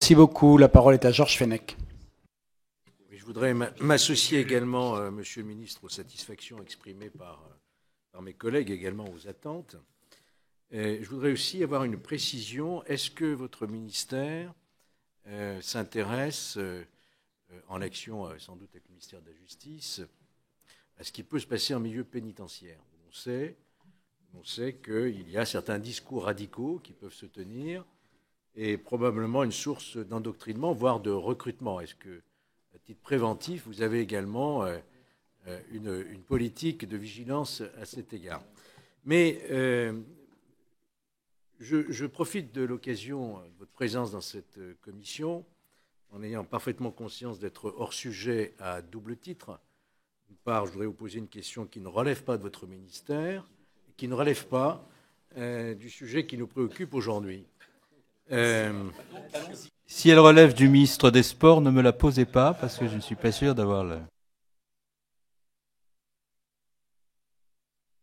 Merci beaucoup. La parole est à Georges Fenech. Je voudrais m'associer également, Monsieur le ministre, aux satisfactions exprimées par mes collègues, également aux attentes. Je voudrais aussi avoir une précision. Est-ce que votre ministère s'intéresse, en action sans doute avec le ministère de la Justice, à ce qui peut se passer en milieu pénitentiaire? On sait qu'il y a certains discours radicaux qui peuvent se tenir et probablement une source d'endoctrinement, voire de recrutement. Est-ce que, à titre préventif, vous avez également une politique de vigilance à cet égard? Mais je profite de l'occasion de votre présence dans cette commission, en ayant parfaitement conscience d'être hors sujet à double titre. D'une part, je voudrais vous poser une question qui ne relève pas de votre ministère, et qui ne relève pas du sujet qui nous préoccupe aujourd'hui. Si elle relève du ministre des Sports, ne me la posez pas, parce que je ne suis pas sûr d'avoir le...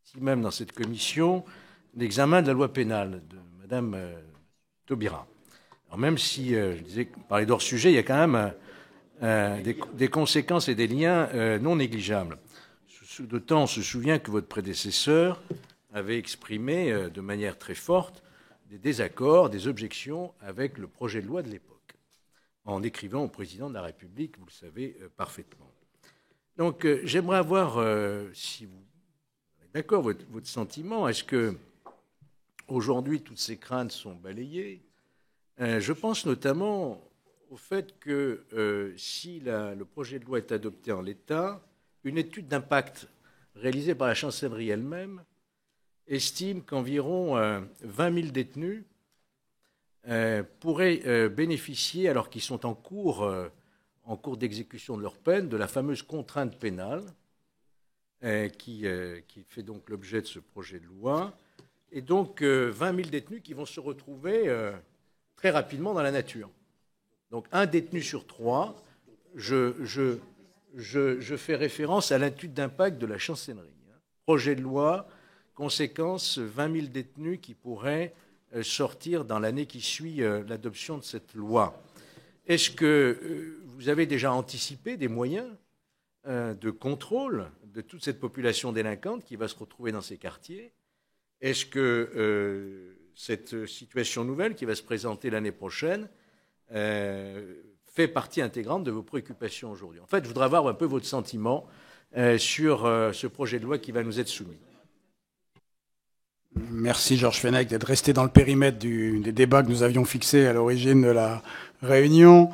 Si même dans cette commission, l'examen de la loi pénale de Mme Taubira. Alors même si, je disais, parler d'hors sujet, il y a quand même des conséquences et des liens non négligeables. D'autant on se souvient que votre prédécesseur avait exprimé de manière très forte des désaccords, des objections avec le projet de loi de l'époque, en écrivant au président de la République, vous le savez parfaitement. Donc j'aimerais avoir, si vous êtes d'accord, votre sentiment. Est-ce que aujourd'hui toutes ces craintes sont balayées? Je pense notamment au fait que si le projet de loi est adopté en l'état, une étude d'impact réalisée par la chancellerie elle-même estime qu'environ 20 000 détenus pourraient bénéficier, alors qu'ils sont en cours d'exécution de leur peine, de la fameuse contrainte pénale qui fait donc l'objet de ce projet de loi. Et donc 20 000 détenus qui vont se retrouver très rapidement dans la nature. Donc un détenu sur trois, je fais référence à l'étude d'impact de la chancellerie. Projet de loi, conséquence, 20 000 détenus qui pourraient sortir dans l'année qui suit l'adoption de cette loi. Est-ce que vous avez déjà anticipé des moyens de contrôle de toute cette population délinquante qui va se retrouver dans ces quartiers? Est-ce que cette situation nouvelle qui va se présenter l'année prochaine fait partie intégrante de vos préoccupations aujourd'hui? En fait, je voudrais avoir un peu votre sentiment sur ce projet de loi qui va nous être soumis. Merci Georges Fenech d'être resté dans le périmètre des débats que nous avions fixés à l'origine de la réunion.